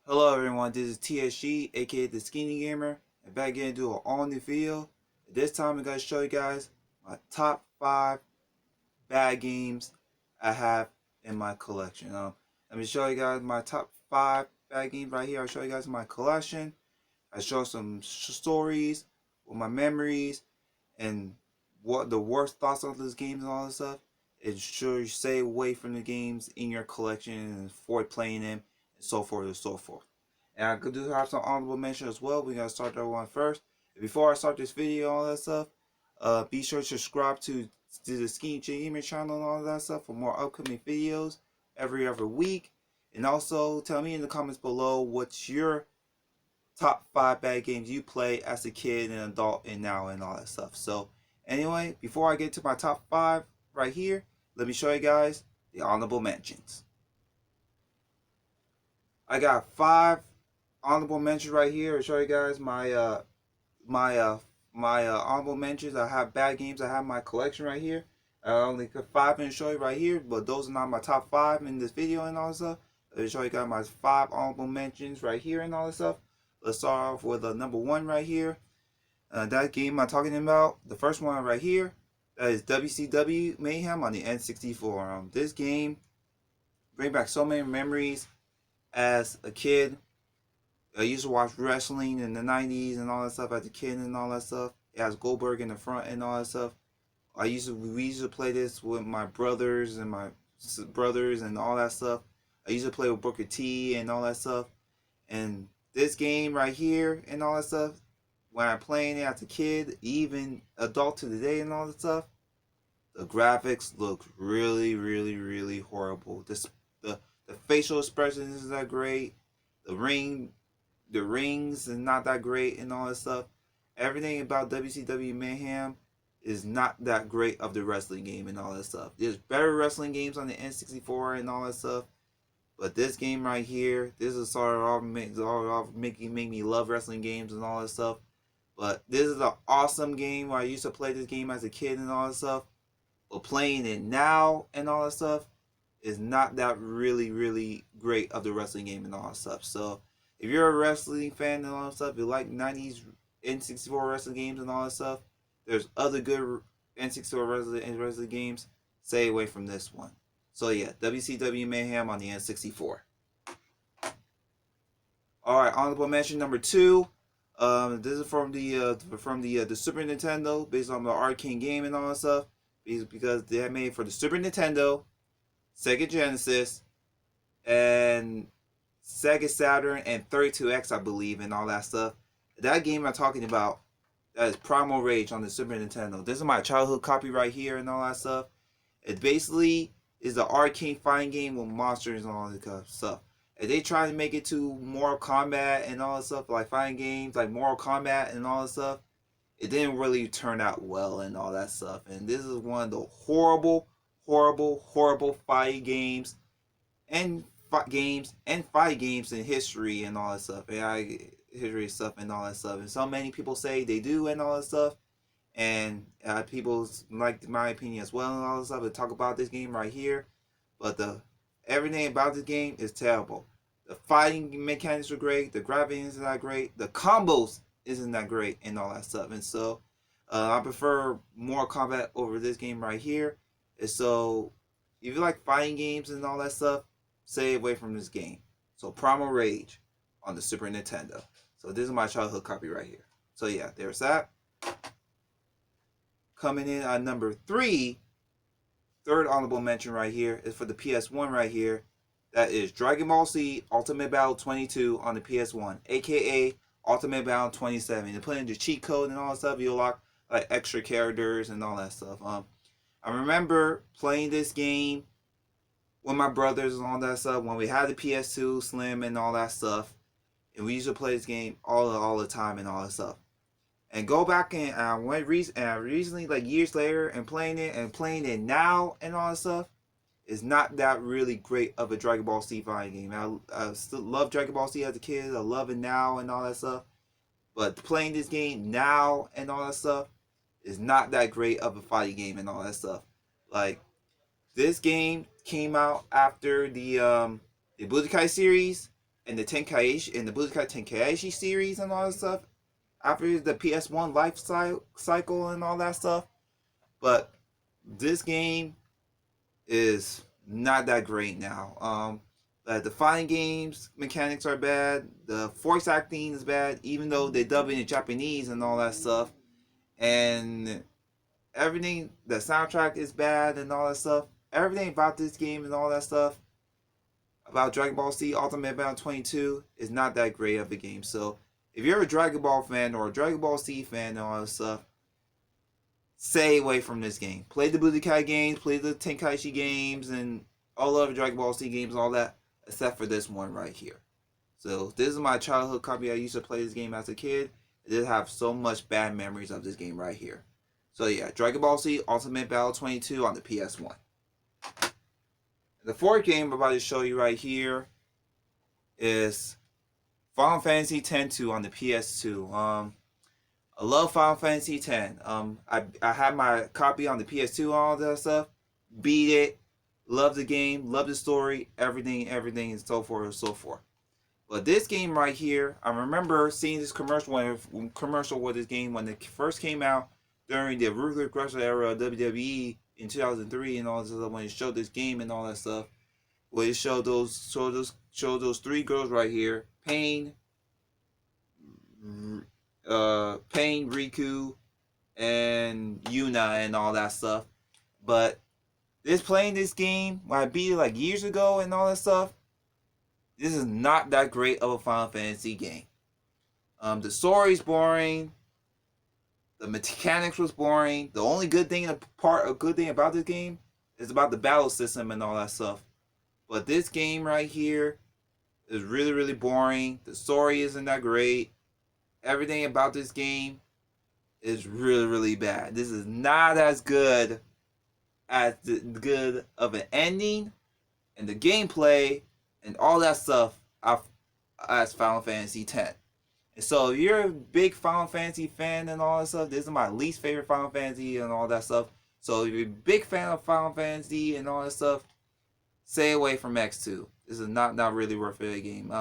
Hello everyone, this is TSG, aka the Skinny Gamer, and back again to do an all new video. This time I'm going to show you guys my top 5 bad games I have in my collection. Let me show you guys my top 5 bad games right here. I'll show you guys my collection. I show some stories with my memories and what the worst thoughts of those games and all this stuff. It sure stay away from the games in your collection and avoid playing them and so forth and so forth. And I do have some honorable mention as well. We're gonna start that one first. Before I start this video, all that stuff, be sure to subscribe to the Skinny Gamer channel and all that stuff for more upcoming videos every other week. And also tell me in the comments below what's your top 5 bad games you play as a kid and adult and now and all that stuff. So anyway, before I get to my top 5 right here, let me show you guys the honorable mentions. I got 5 honorable mentions right here. I'll show you guys my honorable mentions. I have bad games. I have my collection right here. I only got 5 and show you right here, but those are not my top 5 in this video and all this stuff. I'll show you guys my 5 honorable mentions right here and all this stuff. Let's start off with number 1 right here. That game I'm talking about, the first one right here, that is WCW Mayhem on the N64. This game brings back so many memories as a kid. I used to watch wrestling in the 90s and all that stuff as a kid and all that stuff. It has Goldberg in the front and all that stuff. We used to play this with my brothers and all that stuff. I used to play with Booker T and all that stuff. And this game right here and all that stuff, when I'm playing it as a kid, even adult to today and all that stuff, the graphics look really, really, really horrible. The facial expressions isn't that great. The rings is not that great and all that stuff. Everything about WCW Mayhem is not that great of the wrestling game and all that stuff. There's better wrestling games on the N64 and all that stuff. But this game right here, this is sort of make me love wrestling games and all that stuff. But this is an awesome game. I used to play this game as a kid and all that stuff. But playing it now and all that stuff is not that really, really great of the wrestling game and all that stuff. So if you're a wrestling fan and all that stuff, you like 90s N64 wrestling games and all that stuff, there's other good N64 wrestling games. Stay away from this one. So yeah, WCW Mayhem on the N64. Alright, honorable mention number 2. This is from the Super Nintendo, based on the arcade game and all that stuff. Because they had made for the Super Nintendo, Sega Genesis, and Sega Saturn, and 32X, I believe, and all that stuff. That game I'm talking about, that is Primal Rage on the Super Nintendo. This is my childhood copy right here and all that stuff. It basically is the arcade fighting game with monsters and all that kind of stuff. And they try to make it to Mortal Kombat and all that stuff, like fighting games, like Mortal Kombat and all that stuff. It didn't really turn out well and all that stuff. And this is one of the horrible, horrible, horrible fighting games and fight games in history and all that stuff. And history stuff and all that stuff. And so many people say they do and all that stuff. And people like my opinion as well and all that stuff. And talk about this game right here. But everything about this game is terrible. The fighting mechanics are great. The graphics isn't that great. The combos isn't that great and all that stuff. And so I prefer Mortal Kombat over this game right here. And so if you like fighting games and all that stuff, stay away from this game. So Primal Rage on the Super Nintendo. So this is my childhood copy right here. So yeah, there's that. Coming in at number 3, third honorable mention right here is for the PS1 right here. That is Dragon Ball Z Ultimate Battle 22 on the PS1, aka Ultimate Battle 27. You put in the cheat code and all that stuff, you'll lock like extra characters and all that stuff. I remember playing this game with my brothers and all that stuff when we had the PS2 Slim and all that stuff, and we used to play this game all the time and all that stuff. And go back and I went recently, like years later, and playing it now and all that stuff is not that really great of a Dragon Ball Z fighting game. I still love Dragon Ball Z as a kid. I love it now and all that stuff. But playing this game now and all that stuff is not that great of a fighting game and all that stuff. Like, this game came out after the Budokai series, and the Tenkaichi and the Budokai Tenkaichi series and all that stuff after the PS1 life cycle and all that stuff. But this game is not that great now. The fighting games mechanics are bad. The voice acting is bad, even though they dub it in Japanese and all that stuff. And everything, the soundtrack is bad and all that stuff. Everything about this game and all that stuff about Dragon Ball Z Ultimate Battle 22 is not that great of a game. So if you're a Dragon Ball fan or a Dragon Ball Z fan and all that stuff, stay away from this game. Play the Budokai games, play the Tenkaichi games, and all other Dragon Ball Z games, all that, except for this one right here. So this is my childhood copy. I used to play this game as a kid. I did have so much bad memories of this game right here. So yeah, Dragon Ball Z Ultimate Battle 22 on the PS1. The fourth game I'm about to show you right here is Final Fantasy X-2 on the PS2. I love Final Fantasy X. I had my copy on the PS2, all that stuff. Beat it. Love the game. Love the story. Everything, and so forth and so forth. But this game right here, I remember seeing this commercial with this game when it first came out during the Ruthless Aggression era of WWE in 2003 and all this stuff. When it showed this game and all that stuff, where it showed those three girls right here, Pain, Riku, and Yuna and all that stuff. But playing this game, when I beat it like years ago and all that stuff, this is not that great of a Final Fantasy game. The story's boring. The mechanics was boring. The only good thing about this game is about the battle system and all that stuff. But this game right here is really, really boring. The story isn't that great. Everything about this game is really, really bad. This is not as good as good of an ending and the gameplay and all that stuff as Final Fantasy X. And so if you're a big Final Fantasy fan and all that stuff, this is my least favorite Final Fantasy and all that stuff. So if you're a big fan of Final Fantasy and all that stuff, stay away from X2. This is not really worth it a game.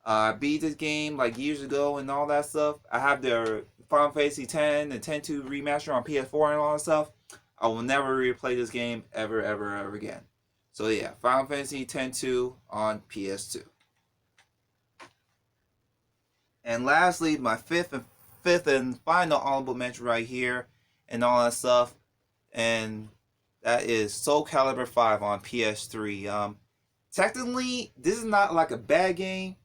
I beat this game like years ago and all that stuff. I have the Final Fantasy X and X-2 remaster on PS4 and all that stuff. I will never replay this game ever again. So yeah, Final Fantasy X-2 on PS2. And lastly, my fifth and final honorable mention right here and all that stuff, and that is Soulcalibur V on PS3. Technically, this is not like a bad game,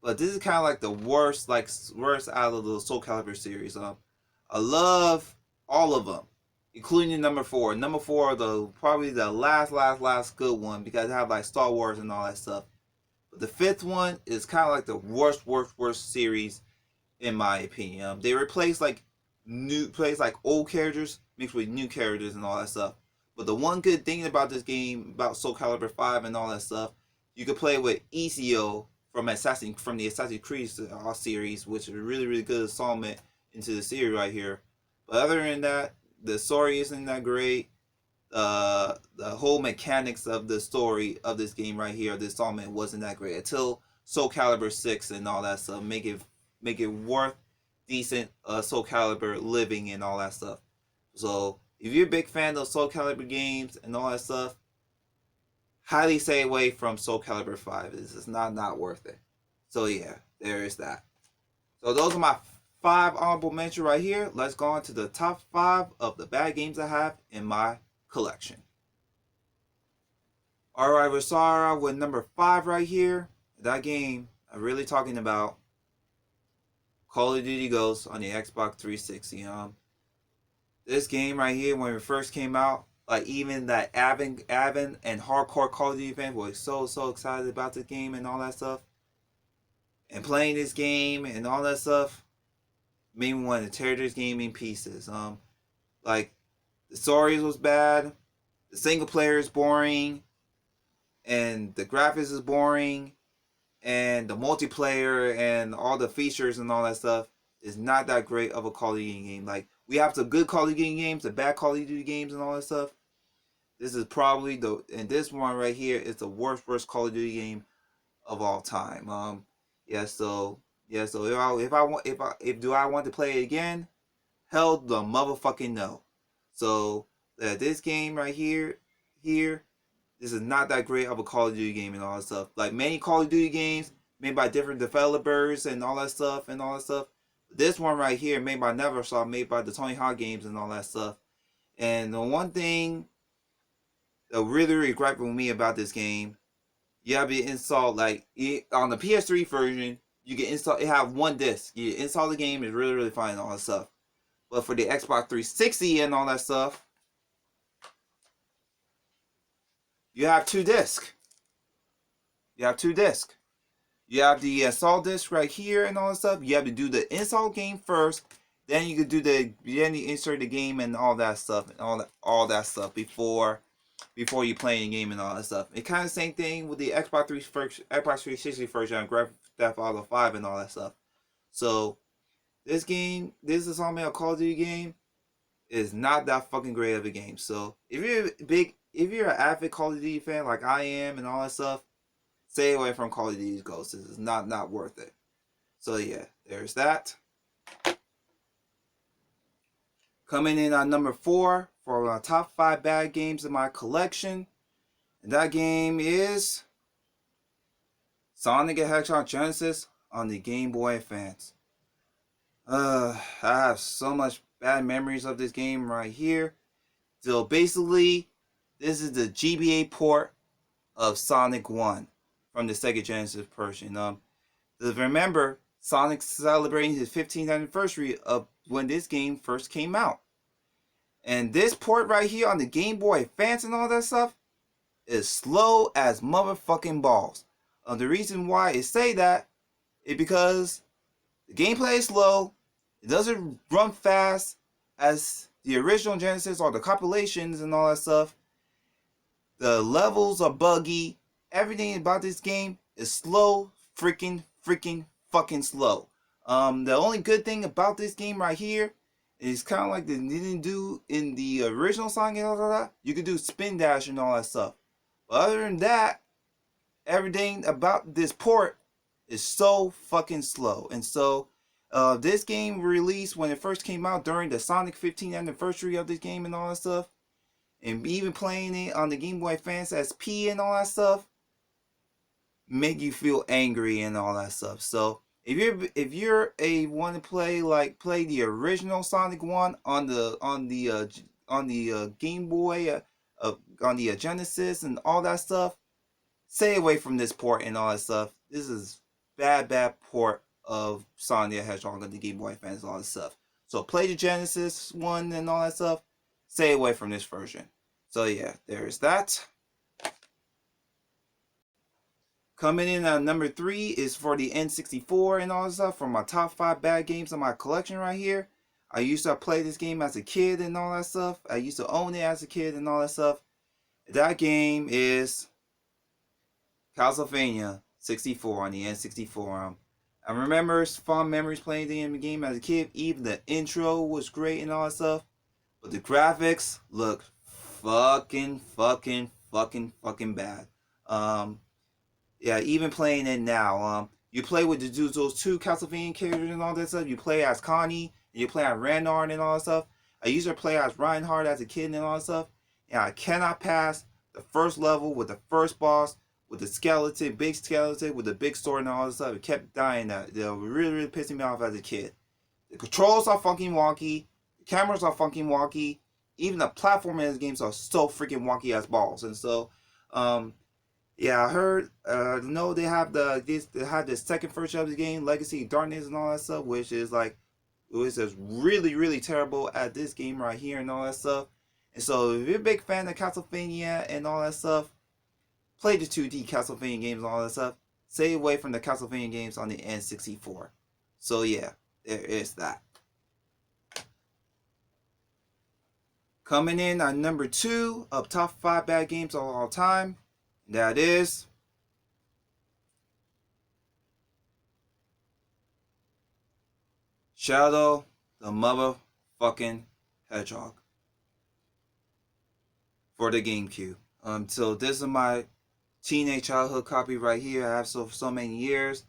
but this is kind of like the worst out of the Soulcalibur series. I love all of them, including number 4. Number 4, probably the last good one, because I have like Star Wars and all that stuff. But the 5th one is kind of like the worst series in my opinion. They replaced like old characters mixed with new characters and all that stuff. But the one good thing about this game, about Soulcalibur 5 and all that stuff, you could play with ECO from the Assassin's Creed series, which is a really, really good installment into the series right here. But other than that, the story isn't that great. The whole mechanics of the story of this game right here, this installment, wasn't that great until Soulcalibur 6 and all that stuff make it worth decent Soulcalibur living and all that stuff. So if you're a big fan of Soulcalibur games and all that stuff, highly stay away from Soulcalibur 5. This is not worth it. So yeah, there is that. So those are my 5 honorable mentions right here. Let's go on to the top 5 of the bad games I have in my collection. Alright, we'll start with number 5 right here. That game I'm really talking about, Call of Duty Ghosts on the Xbox 360. This game right here, when it first came out, like even that avid and hardcore Call of Duty fans were so excited about the game and all that stuff. And playing this game and all that stuff made me want to tear this game in pieces. Like the stories was bad, the single player is boring, and the graphics is boring, and the multiplayer and all the features and all that stuff is not that great of a Call of Duty game. Like, we have some good Call of Duty games, the bad Call of Duty games and all that stuff. This is probably and this one right here is the worst Call of Duty game of all time. Yeah, so if do I want to play it again? Hell the motherfucking no. So this game right here, this is not that great of a Call of Duty game and all that stuff. Like many Call of Duty games made by different developers and all that stuff and all that stuff. This one right here, made by Neversoft, made by the Tony Hawk games and all that stuff. And the one thing that really gripe with me about this game, you have to install like on the PS3 version, you can install it have one disc. You install the game, it's really fine and all that stuff. But for the Xbox 360 and all that stuff, you have two discs. You have two discs. You have the install disc right here and all that stuff. You have to do the install game first, then you can do then you insert the game and all that stuff and all that stuff before you play the game and all that stuff. It kind of same thing with the Xbox 360 version of Grand Theft Auto 5 and all that stuff. So this installment of Call of Duty game is not that fucking great of a game. So if you're an avid Call of Duty fan like I am and all that stuff, stay away from Call of Duty Ghosts. This is not worth it. So yeah, there's that. Coming in at number 4 for my top 5 bad games in my collection, and that game is Sonic the Hedgehog Genesis on the Game Boy Advance. I have so much bad memories of this game right here. So basically, this is the GBA port of Sonic 1 from the Sega Genesis version. Remember, Sonic's celebrating his 15th anniversary of when this game first came out. And this port right here on the Game Boy Advance and all that stuff is slow as motherfucking balls. The reason why I say that is because the gameplay is slow. It doesn't run fast as the original Genesis or the compilations and all that stuff. The levels are buggy. Everything about this game is slow, freaking fucking slow. The only good thing about this game right here is kind of like they didn't do in the original Sonic and all that. You could do spin dash and all that stuff. But other than that, everything about this port is so fucking slow. And so this game released when it first came out during the Sonic 15th anniversary of this game and all that stuff. And even playing it on the Game Boy Advance SP and all that stuff make you feel angry and all that stuff. So if you're a want to play the original Sonic 1 on the Game Boy on the Genesis and all that stuff, stay away from this port and all that stuff. This is bad port of Sonic the Hedgehog on the Game Boy Advance and all that stuff. So play the Genesis one and all that stuff. Stay away from this version. So yeah, there's that. Coming in at number 3 is for the N64 and all that stuff. For my top 5 bad games in my collection right here. I used to play this game as a kid and all that stuff. I used to own it as a kid and all that stuff. That game is Castlevania 64 on the N64. I remember fond memories playing the game as a kid. Even the intro was great and all that stuff. But the graphics look fucking bad. Yeah, even playing it now. You play with those 2 Castlevania characters and all that stuff. You play as Connie and you play as Reinhardt and all that stuff. I used to play as Reinhardt as a kid and all that stuff. And I cannot pass the first level with the first boss with the skeleton, big skeleton with the big sword and all that stuff. It kept dying. They were really pissing me off as a kid. The controls are fucking wonky. The cameras are fucking wonky. Even the platforming in this games are so freaking wonky as balls. And so, yeah, I heard. No, they have the second version of the game, Legacy of Darkness and all that stuff, which is really terrible at this game right here and all that stuff. And so, if you're a big fan of Castlevania and all that stuff, play the 2D Castlevania games and all that stuff. Stay away from the Castlevania games on the N64. So yeah, there is that. Coming in at number 2 of top 5 bad games of all time, that is Shadow the motherfucking Hedgehog for the GameCube. So this is my teenage childhood copy right here. I have so many years.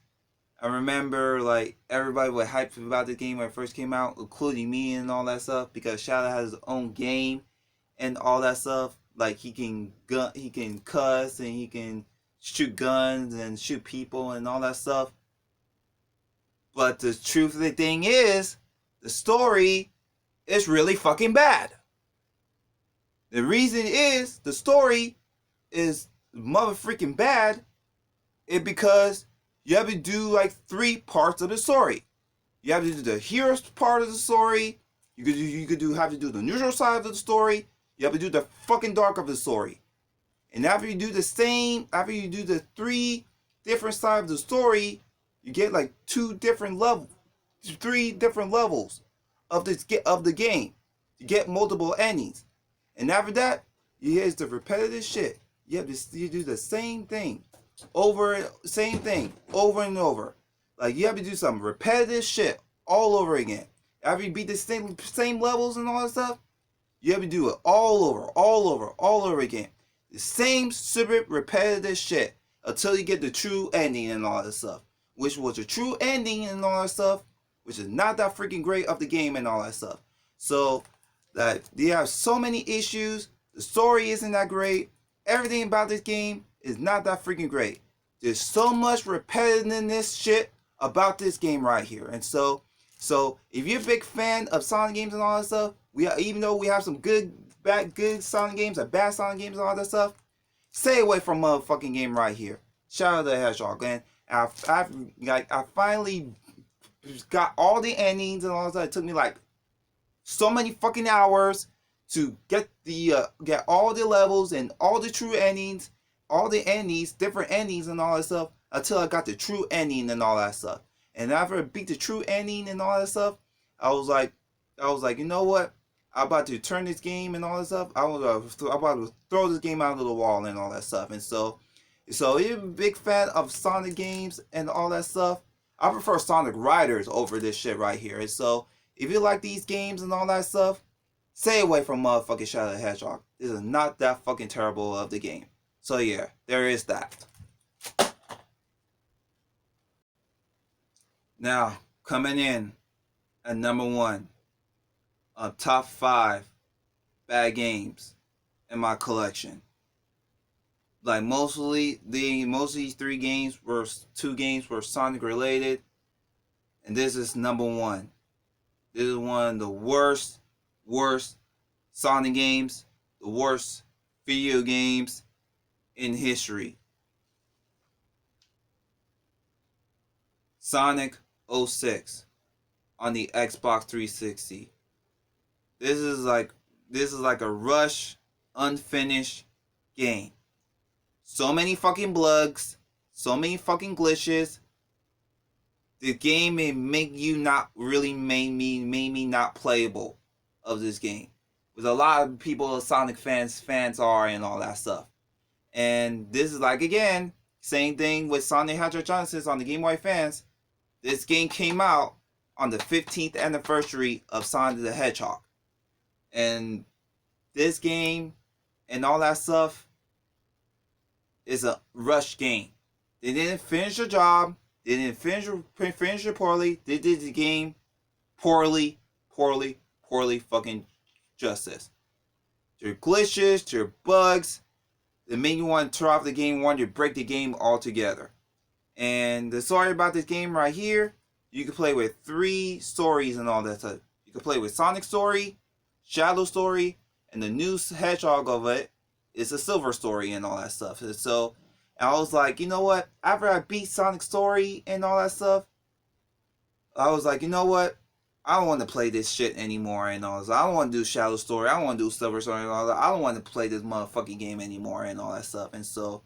I remember like everybody was hyped about the game when it first came out, including me and all that stuff, because Shadow has his own game and all that stuff. Like he can cuss and he can shoot guns and shoot people and all that stuff. But the truth of the thing is, the story is really fucking bad. The reason is the story is mother freaking bad is because you have to do like 3 parts of the story. You have to do the hero's part of the story. You could have to do the neutral side of the story. You have to do the fucking dark of the story. And after you do the 3 different sides of the story, you get like 3 different levels of the game. You get multiple endings. And after that, it's the repetitive shit. You do the same thing over and over. Like you have to do some repetitive shit all over again. After you beat the same levels and all that stuff, you have to do it all over again. The same stupid repetitive shit until you get the true ending and all that stuff. Which was the true ending and all that stuff, which is not that freaking great of the game and all that stuff. So that they have so many issues. The story isn't that great. Everything about this game is not that freaking great. There's so much repetitiveness shit about this game right here. And so if you're a big fan of Sonic games and all that stuff, even though we have some good Sonic games and bad Sonic games and all that stuff, stay away from motherfucking game right here. Shadow the Hedgehog. And I finally got all the endings and all that stuff. It took me like so many fucking hours to get all the levels and all the true endings, all the endings, different endings and all that stuff until I got the true ending and all that stuff. And after I beat the true ending and all that stuff, I was like, you know what? I'm about to turn this game and all that stuff. I'm about to throw this game out of the wall and all that stuff. And so if you're a big fan of Sonic games and all that stuff, I prefer Sonic Riders over this shit right here. And so if you like these games and all that stuff, stay away from motherfucking Shadow the Hedgehog. This is not that fucking terrible of the game. So yeah, there is that. Now, coming in at number 1 on top 5 bad games in my collection. Like most of these 3 games were 2 games were Sonic related, and this is number 1. This is one of the worst Sonic games, the worst video games in history. Sonic 06 on the Xbox 360. This is like a rush, unfinished game. So many fucking bugs, so many fucking glitches. The game made me not playable of this game. With a lot of people Sonic fans are and all that stuff. And this is like, again, same thing with Sonic Hedgehog Genesis on the Game Boy Advance. This game came out on the 15th anniversary of Sonic the Hedgehog. And this game and all that stuff is a rush game. They didn't finish the job. They didn't finish it poorly. They did the game poorly fucking justice. There are glitches, there are bugs that make you want to turn off the game, want you to break the game altogether. And the story about this game right here, you can play with 3 stories and all that stuff. You can play with Sonic story, Shadow story, and the new Hedgehog of it is a Silver story and all that stuff. And so I was like, you know what? After I beat Sonic story and all that stuff, I was like, you know what? I don't want to play this shit anymore and all that. I don't want to do Shadow story. I don't want to do Silver story and all that. I don't want to play this motherfucking game anymore and all that stuff. And so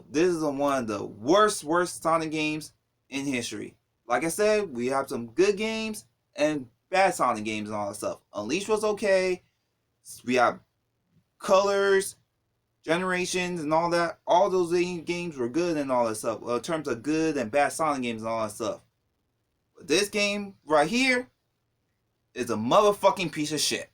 this is one of the worst Sonic games in history. Like I said, we have some good games and bad Sonic games and all that stuff. Unleashed was okay. We have Colors, Generations, and all that. All those games were good and all that stuff. Well, in terms of good and bad Sonic games and all that stuff. But this game right here is a motherfucking piece of shit.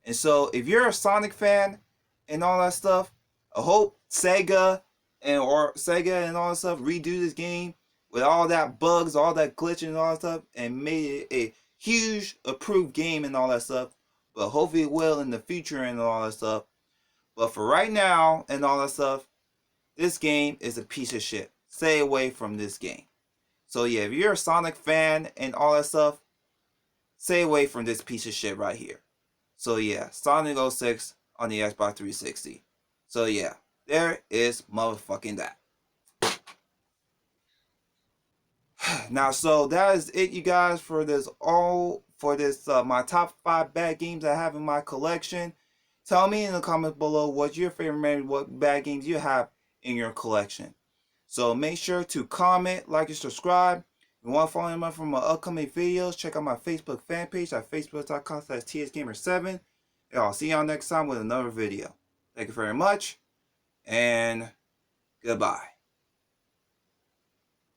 And so if you're a Sonic fan and all that stuff, I hope Sega and all that stuff redo this game with all that bugs, all that glitching and all that stuff, and made it a huge approved game and all that stuff. But hopefully it will in the future and all that stuff. But for right now and all that stuff, this game is a piece of shit. Stay away from this game. So yeah, if you're a Sonic fan and all that stuff, stay away from this piece of shit right here. So yeah, Sonic 06 on the Xbox 360. So yeah, there is motherfucking that. Now, so that is it, you guys, for this my top 5 bad games I have in my collection. Tell me in the comments below what's your favorite, what bad games you have in your collection. So make sure to comment, like, and subscribe. If you want to follow me from my upcoming videos, check out my Facebook fan page at facebook.com/tsgamer7. And I'll see y'all next time with another video. Thank you very much, and goodbye.